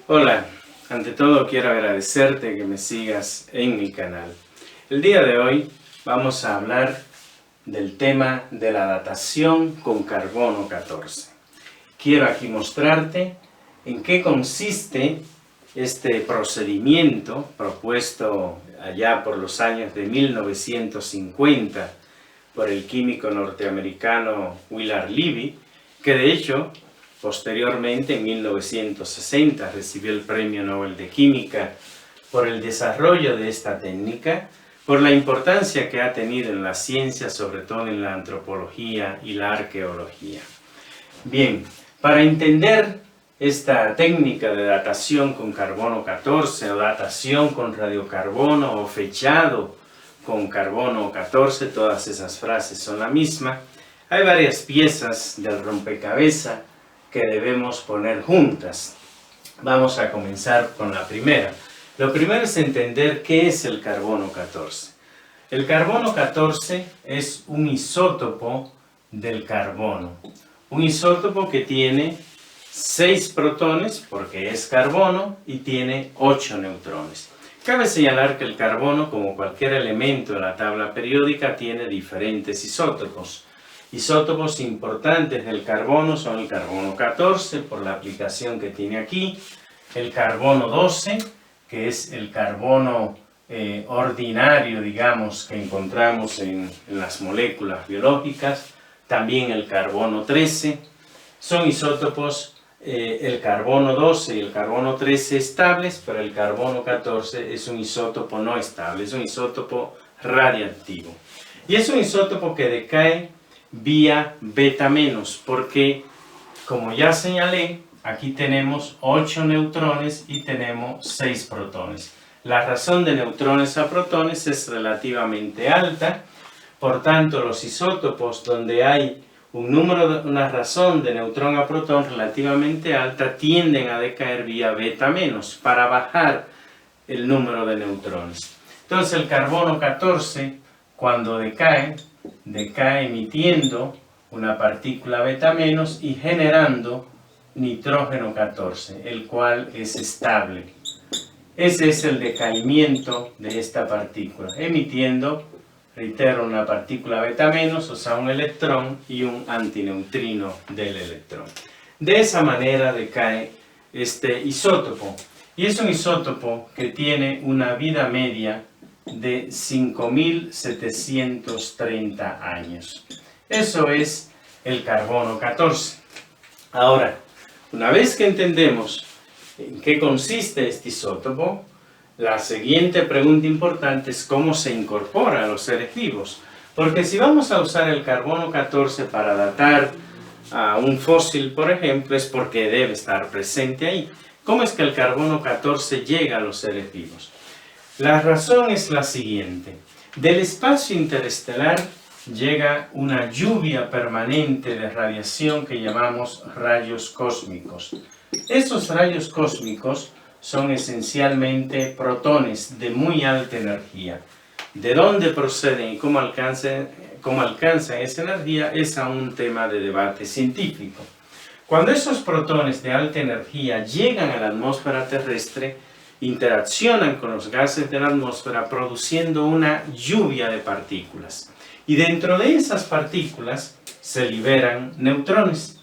Hola, ante todo quiero agradecerte que me sigas en mi canal. El día de hoy vamos a hablar del tema de la datación con carbono 14. Quiero aquí mostrarte en qué consiste este procedimiento propuesto allá por los años de 1950 por el químico norteamericano Willard Libby, que de hecho posteriormente, en 1960, recibió el Premio Nobel de Química por el desarrollo de esta técnica, por la importancia que ha tenido en la ciencia, sobre todo en la antropología y la arqueología. Bien, para entender esta técnica de datación con carbono 14 o datación con radiocarbono o fechado con carbono 14, todas esas frases son la misma, hay varias piezas del rompecabezas que debemos poner juntas. Vamos a comenzar con la primera. Lo primero es entender qué es el carbono 14. El carbono 14 es un isótopo del carbono. Un isótopo que tiene 6 protones, porque es carbono, y tiene 8 neutrones. Cabe señalar que el carbono, como cualquier elemento de la tabla periódica, tiene diferentes isótopos. Isótopos importantes del carbono son el carbono 14, por la aplicación que tiene aquí, el carbono 12, que es el carbono ordinario, digamos, que encontramos en las moléculas biológicas, también el carbono 13, son isótopos, el carbono 12 y el carbono 13 estables, pero el carbono 14 es un isótopo no estable, es un isótopo radiactivo. Y es un isótopo que decae vía beta menos, porque como ya señalé, aquí tenemos 8 neutrones y tenemos 6 protones. La razón de neutrones a protones es relativamente alta, por tanto los isótopos donde hay una razón de neutrón a protón relativamente alta tienden a decaer vía beta menos para bajar el número de neutrones. Entonces el carbono 14 cuando decae emitiendo una partícula beta menos y generando nitrógeno 14, el cual es estable. Ese es el decaimiento de esta partícula, emitiendo, reitero, una partícula beta menos, o sea, un electrón y un antineutrino del electrón. De esa manera decae este isótopo. Y es un isótopo que tiene una vida media de 5.730 años. Eso es el carbono 14. Ahora, una vez que entendemos en qué consiste este isótopo, la siguiente pregunta importante es cómo se incorpora a los seres vivos. Porque si vamos a usar el carbono 14 para datar a un fósil, por ejemplo, es porque debe estar presente ahí. ¿Cómo es que el carbono 14 llega a los seres vivos? La razón es la siguiente. Del espacio interestelar llega una lluvia permanente de radiación que llamamos rayos cósmicos. Esos rayos cósmicos son esencialmente protones de muy alta energía. ¿De dónde proceden y cómo alcanzan esa energía? Es aún un tema de debate científico. Cuando esos protones de alta energía llegan a la atmósfera terrestre, interaccionan con los gases de la atmósfera produciendo una lluvia de partículas. Y dentro de esas partículas se liberan neutrones,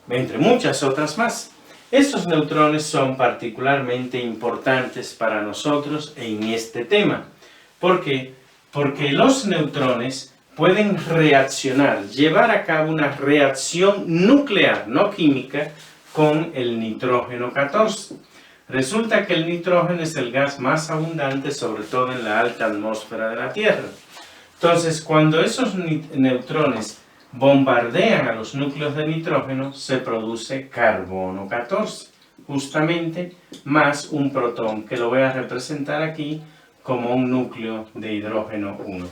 entre muchas otras más. Esos neutrones son particularmente importantes para nosotros en este tema. ¿Por qué? Porque los neutrones pueden reaccionar, llevar a cabo una reacción nuclear, no química, con el nitrógeno 14. Resulta que el nitrógeno es el gas más abundante, sobre todo en la alta atmósfera de la Tierra. Entonces, cuando esos neutrones bombardean a los núcleos de nitrógeno, se produce carbono 14, justamente más un protón, que lo voy a representar aquí como un núcleo de hidrógeno 1.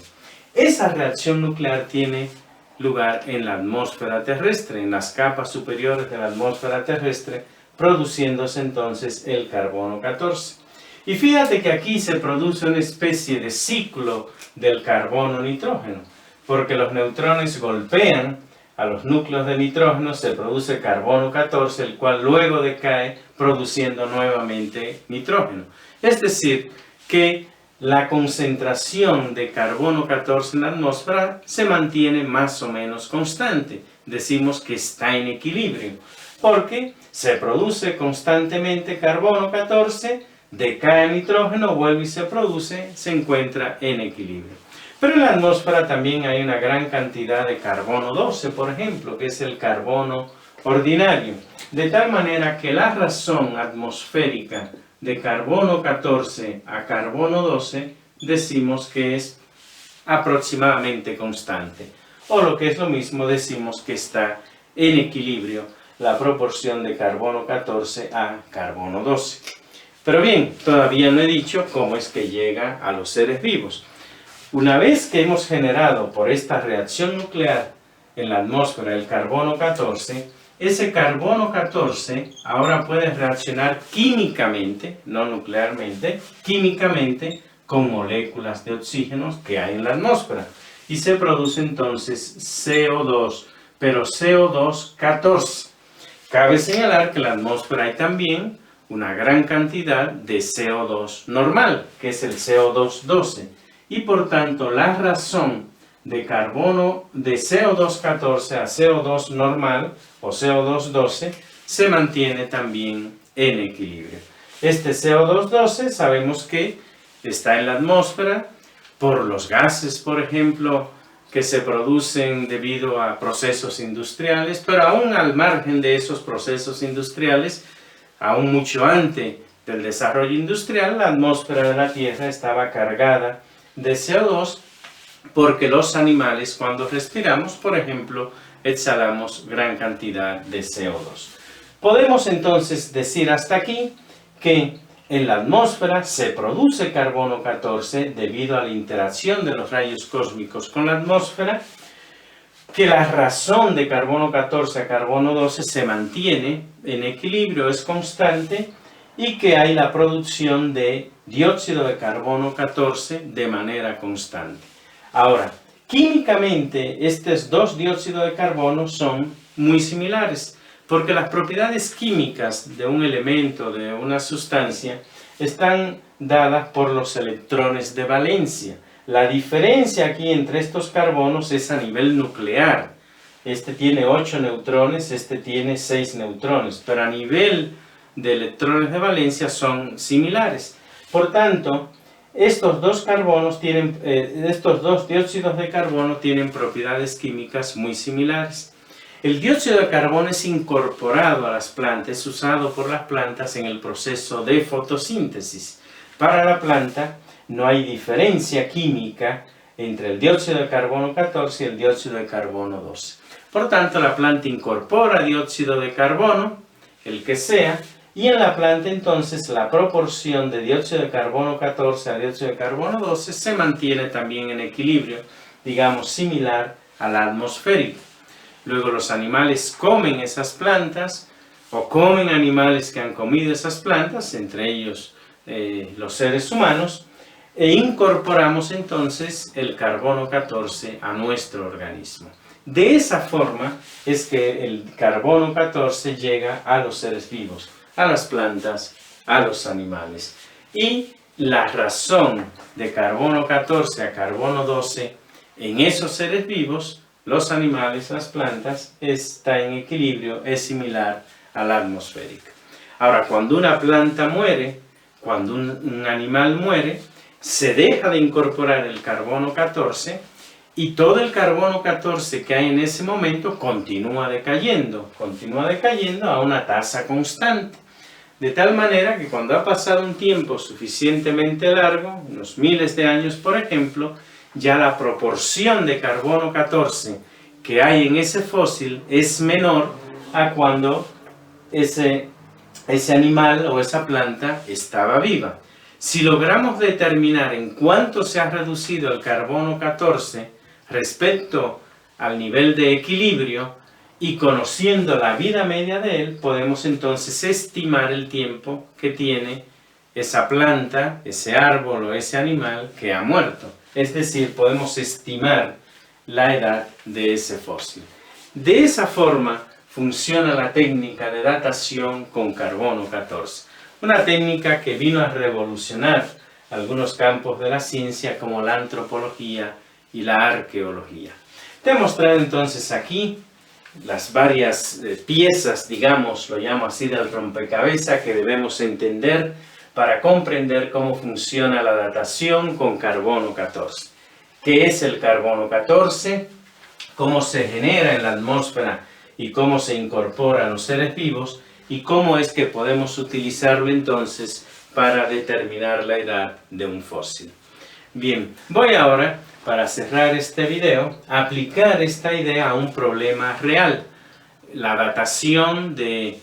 Esa reacción nuclear tiene lugar en la atmósfera terrestre, en las capas superiores de la atmósfera terrestre, produciéndose entonces el carbono 14. Y fíjate que aquí se produce una especie de ciclo del carbono-nitrógeno, porque los neutrones golpean a los núcleos de nitrógeno se produce carbono 14, el cual luego decae produciendo nuevamente nitrógeno. Es decir, que la concentración de carbono 14 en la atmósfera se mantiene más o menos constante. Decimos que está en equilibrio, porque se produce constantemente carbono 14, decae nitrógeno, vuelve y se produce, se encuentra en equilibrio. Pero en la atmósfera también hay una gran cantidad de carbono 12, por ejemplo, que es el carbono ordinario. De tal manera que la razón atmosférica de carbono 14 a carbono 12 decimos que es aproximadamente constante. O lo que es lo mismo, decimos que está en equilibrio la proporción de carbono 14 a carbono 12. Pero bien, todavía no he dicho cómo es que llega a los seres vivos. Una vez que hemos generado por esta reacción nuclear en la atmósfera el carbono 14, ese carbono 14 ahora puede reaccionar químicamente, no nuclearmente, químicamente con moléculas de oxígeno que hay en la atmósfera. Y se produce entonces CO2, pero CO2 14. Cabe señalar que en la atmósfera hay también una gran cantidad de CO2 normal, que es el CO2 12. Y por tanto, la razón de carbono de CO2 14 a CO2 normal o CO2 12 se mantiene también en equilibrio. Este CO2 12 sabemos que está en la atmósfera por los gases, por ejemplo, que se producen debido a procesos industriales, pero aún al margen de esos procesos industriales, aún mucho antes del desarrollo industrial, la atmósfera de la Tierra estaba cargada de CO2 porque los animales, cuando respiramos, por ejemplo, exhalamos gran cantidad de CO2. Podemos entonces decir hasta aquí que en la atmósfera se produce carbono 14 debido a la interacción de los rayos cósmicos con la atmósfera, que la razón de carbono 14 a carbono 12 se mantiene en equilibrio, es constante, y que hay la producción de dióxido de carbono 14 de manera constante. Ahora, químicamente estos dos dióxidos de carbono son muy similares, porque las propiedades químicas de un elemento, de una sustancia, están dadas por los electrones de valencia. La diferencia aquí entre estos carbonos es a nivel nuclear. Este tiene 8 neutrones, este tiene 6 neutrones, pero a nivel de electrones de valencia son similares. Por tanto, estos dos dióxidos de carbono tienen propiedades químicas muy similares. El dióxido de carbono es incorporado a las plantas, es usado por las plantas en el proceso de fotosíntesis. Para la planta no hay diferencia química entre el dióxido de carbono 14 y el dióxido de carbono 12. Por tanto, la planta incorpora dióxido de carbono, el que sea, y en la planta entonces la proporción de dióxido de carbono 14 a dióxido de carbono 12 se mantiene también en equilibrio, digamos similar a la atmosférica. Luego los animales comen esas plantas o comen animales que han comido esas plantas, entre ellos los seres humanos, e incorporamos entonces el carbono 14 a nuestro organismo. De esa forma es que el carbono 14 llega a los seres vivos, a las plantas, a los animales. Y la razón de carbono 14 a carbono 12 en esos seres vivos, los animales, las plantas, está en equilibrio, es similar a la atmosférica. Ahora, cuando una planta muere, cuando un animal muere, se deja de incorporar el carbono 14 y todo el carbono 14 que hay en ese momento continúa decayendo a una tasa constante. De tal manera que cuando ha pasado un tiempo suficientemente largo, unos miles de años por ejemplo, ya la proporción de carbono 14 que hay en ese fósil es menor a cuando ese animal o esa planta estaba viva. Si logramos determinar en cuánto se ha reducido el carbono 14 respecto al nivel de equilibrio y conociendo la vida media de él, podemos entonces estimar el tiempo que tiene esa planta, ese árbol o ese animal que ha muerto. Es decir, podemos estimar la edad de ese fósil. De esa forma funciona la técnica de datación con carbono 14. Una técnica que vino a revolucionar algunos campos de la ciencia como la antropología y la arqueología. Te he mostrado entonces aquí las varias piezas, digamos, lo llamo así, del rompecabezas que debemos entender para comprender cómo funciona la datación con carbono 14. ¿Qué es el carbono 14? ¿Cómo se genera en la atmósfera y cómo se incorpora a los seres vivos? ¿Y cómo es que podemos utilizarlo entonces para determinar la edad de un fósil? Bien, voy ahora, para cerrar este video, a aplicar esta idea a un problema real. La datación de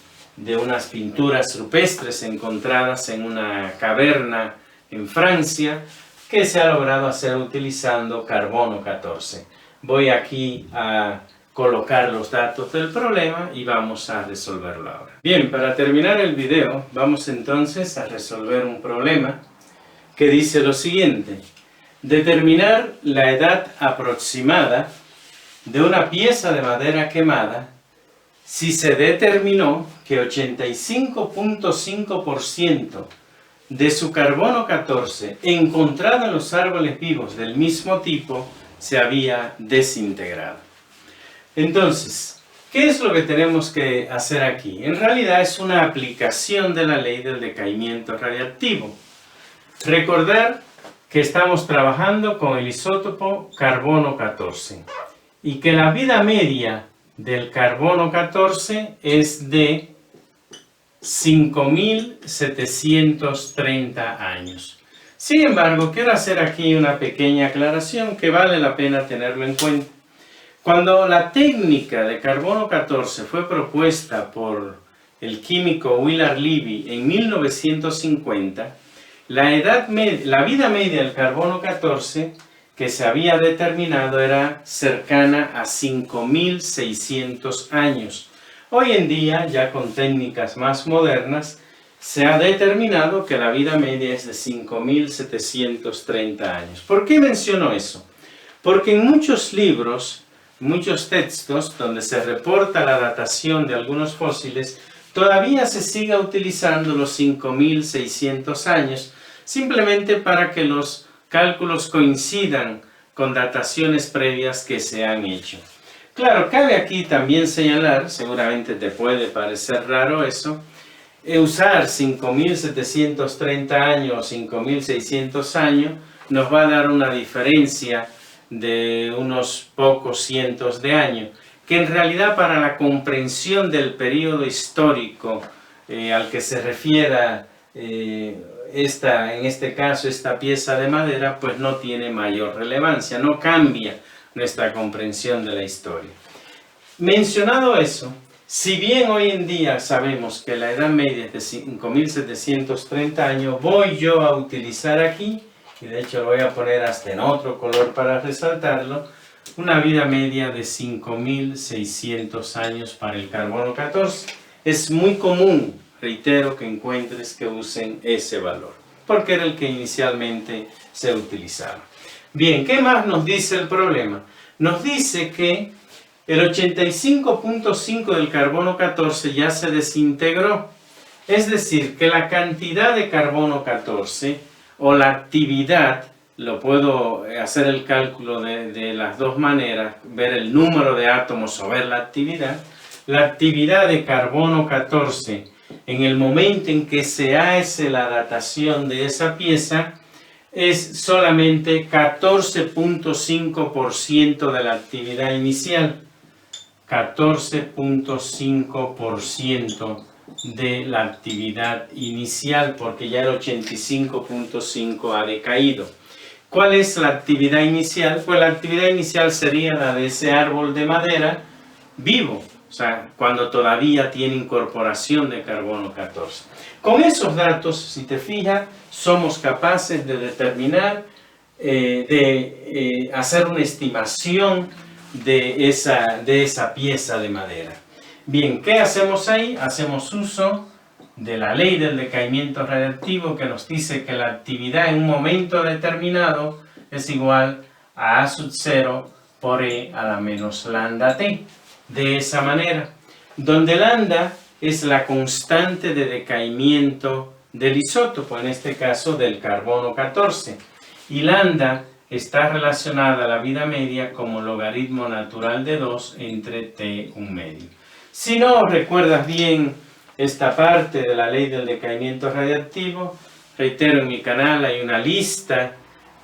unas pinturas rupestres encontradas en una caverna en Francia, que se ha logrado hacer utilizando carbono 14. Voy aquí a colocar los datos del problema y vamos a resolverlo ahora. Bien, para terminar el video, vamos entonces a resolver un problema que dice lo siguiente. Determinar la edad aproximada de una pieza de madera quemada si se determinó que 85.5% de su carbono 14 encontrado en los árboles vivos del mismo tipo se había desintegrado. Entonces, ¿qué es lo que tenemos que hacer aquí? En realidad es una aplicación de la ley del decaimiento radiactivo. Recordar que estamos trabajando con el isótopo carbono 14 y que la vida media del carbono 14 es de 5.730 años. Sin embargo, quiero hacer aquí una pequeña aclaración que vale la pena tenerlo en cuenta. Cuando la técnica de carbono 14 fue propuesta por el químico Willard Libby en 1950, la vida media del carbono 14 que se había determinado era cercana a 5.600 años. Hoy en día, ya con técnicas más modernas, se ha determinado que la vida media es de 5.730 años. ¿Por qué menciono eso? Porque en muchos libros, muchos textos donde se reporta la datación de algunos fósiles, todavía se sigue utilizando los 5.600 años, simplemente para que los cálculos coincidan con dataciones previas que se han hecho. Claro, cabe aquí también señalar, seguramente te puede parecer raro eso, usar 5.730 años o 5.600 años nos va a dar una diferencia de unos pocos cientos de años, que en realidad para la comprensión del periodo histórico al que se refiera en este caso esta pieza de madera, pues no tiene mayor relevancia, no cambia nuestra comprensión de la historia. Mencionado eso, si bien hoy en día sabemos que la edad media es de 5.730 años, voy yo a utilizar aquí, y de hecho lo voy a poner hasta en otro color para resaltarlo, una vida media de 5.600 años para el carbono 14. Es muy común, reitero, que encuentres que usen ese valor, porque era el que inicialmente se utilizaba. Bien, ¿qué más nos dice el problema? Nos dice que el 85.5 del carbono 14 ya se desintegró. Es decir, que la cantidad de carbono 14 o la actividad, lo puedo hacer el cálculo de las dos maneras, ver el número de átomos o ver la actividad de carbono 14 en el momento en que se hace la datación de esa pieza es solamente 14.5% de la actividad inicial. 14.5% de la actividad inicial, porque ya el 85.5 ha decaído. ¿Cuál es la actividad inicial? Pues la actividad inicial sería la de ese árbol de madera vivo, o sea, cuando todavía tiene incorporación de carbono 14. Con esos datos, si te fijas, somos capaces de determinar, hacer una estimación de esa pieza de madera. Bien, ¿qué hacemos ahí? Hacemos uso de la ley del decaimiento radiactivo que nos dice que la actividad en un momento determinado es igual a A sub 0 por E a la menos lambda T. de esa manera, donde lambda es la constante de decaimiento del isótopo, en este caso del carbono 14, y lambda está relacionada a la vida media como logaritmo natural de 2 entre t un medio. Si no recuerdas bien esta parte de la ley del decaimiento radiactivo, reitero, en mi canal hay una lista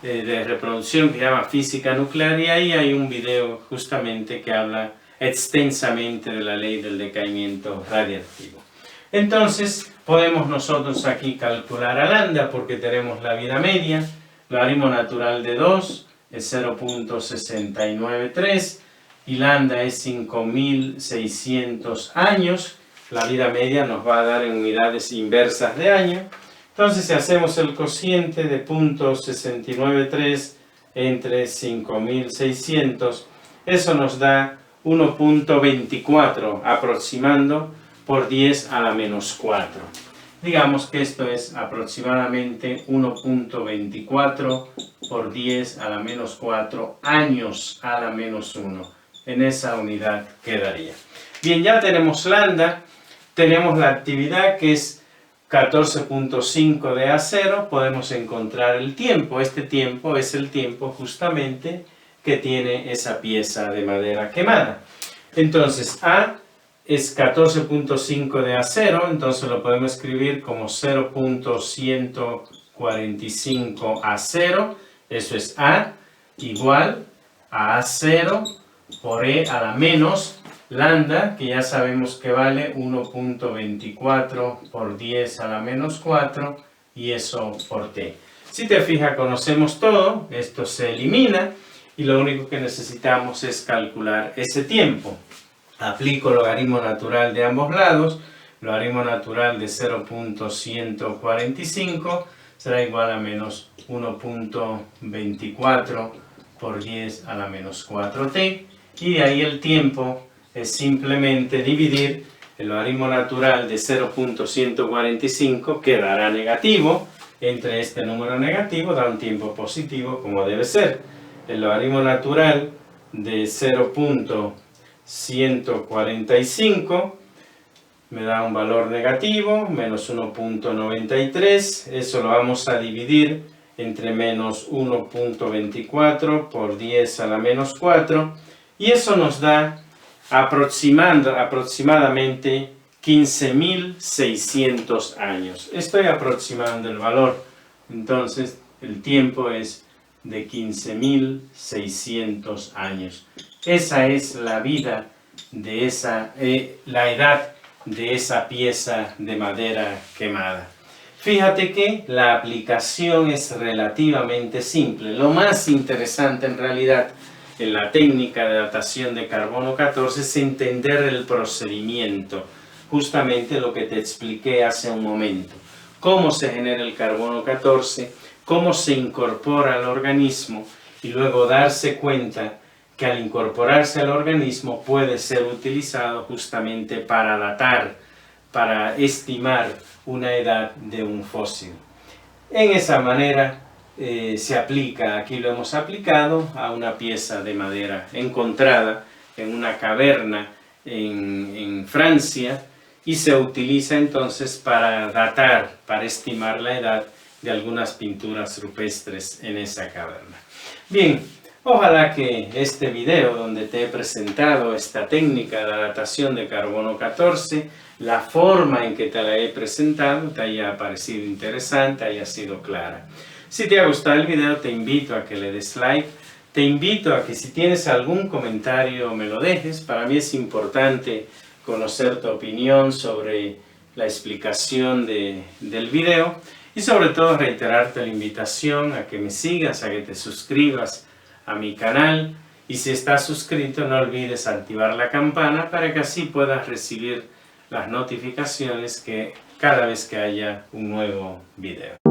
de reproducción que se llama Física Nuclear, y ahí hay un video justamente que habla extensamente de la ley del decaimiento radiactivo. Entonces podemos nosotros aquí calcular a lambda porque tenemos la vida media. Logaritmo natural de 2 es 0.693 y lambda es 5600 años. La vida media nos va a dar en unidades inversas de año. Entonces, si hacemos el cociente de 0.693 entre 5600, eso nos da 1.24 aproximando por 10 a la menos 4. Digamos que esto es aproximadamente 1.24 por 10 a la menos 4 años a la menos 1. En esa unidad quedaría. Bien, ya tenemos lambda, tenemos la actividad que es 14.5 de A0, podemos encontrar el tiempo. Este tiempo es el tiempo justamente que tiene esa pieza de madera quemada. Entonces, A es 14.5 de A0, entonces lo podemos escribir como 0.145 A0, eso es A, igual a A0 por E a la menos lambda, que ya sabemos que vale 1.24 por 10 a la menos 4, y eso por T. Si te fijas, conocemos todo, esto se elimina, y lo único que necesitamos es calcular ese tiempo. Aplico logaritmo natural de ambos lados, logaritmo natural de 0.145 será igual a menos 1.24 por 10 a la menos 4t, y de ahí el tiempo es simplemente dividir el logaritmo natural de 0.145, que dará negativo, entre este número negativo da un tiempo positivo como debe ser. El logaritmo natural de 0.145 me da un valor negativo, menos 1.93, eso lo vamos a dividir entre menos 1.24 por 10 a la menos 4, y eso nos da aproximadamente 15.600 años. Estoy aproximando el valor, entonces el tiempo es de 15.600 años. Esa es la vida de la edad de esa pieza de madera quemada. Fíjate que la aplicación es relativamente simple. Lo más interesante en realidad en la técnica de datación de carbono 14 es entender el procedimiento, justamente lo que te expliqué hace un momento. Cómo se genera el carbono 14, cómo se incorpora al organismo, y luego darse cuenta que al incorporarse al organismo puede ser utilizado justamente para datar, para estimar una edad de un fósil. En esa manera se aplica, aquí lo hemos aplicado a una pieza de madera encontrada en una caverna en Francia, y se utiliza entonces para datar, para estimar la edad de algunas pinturas rupestres en esa caverna. Bien, ojalá que este video donde te he presentado esta técnica de la datación de carbono 14, la forma en que te la he presentado, te haya parecido interesante, haya sido clara. Si te ha gustado el video, te invito a que le des like, te invito a que si tienes algún comentario me lo dejes. Para mí es importante conocer tu opinión sobre la explicación del video, y sobre todo reiterarte la invitación a que me sigas, a que te suscribas a mi canal, y si estás suscrito no olvides activar la campana para que así puedas recibir las notificaciones cada vez que haya un nuevo video.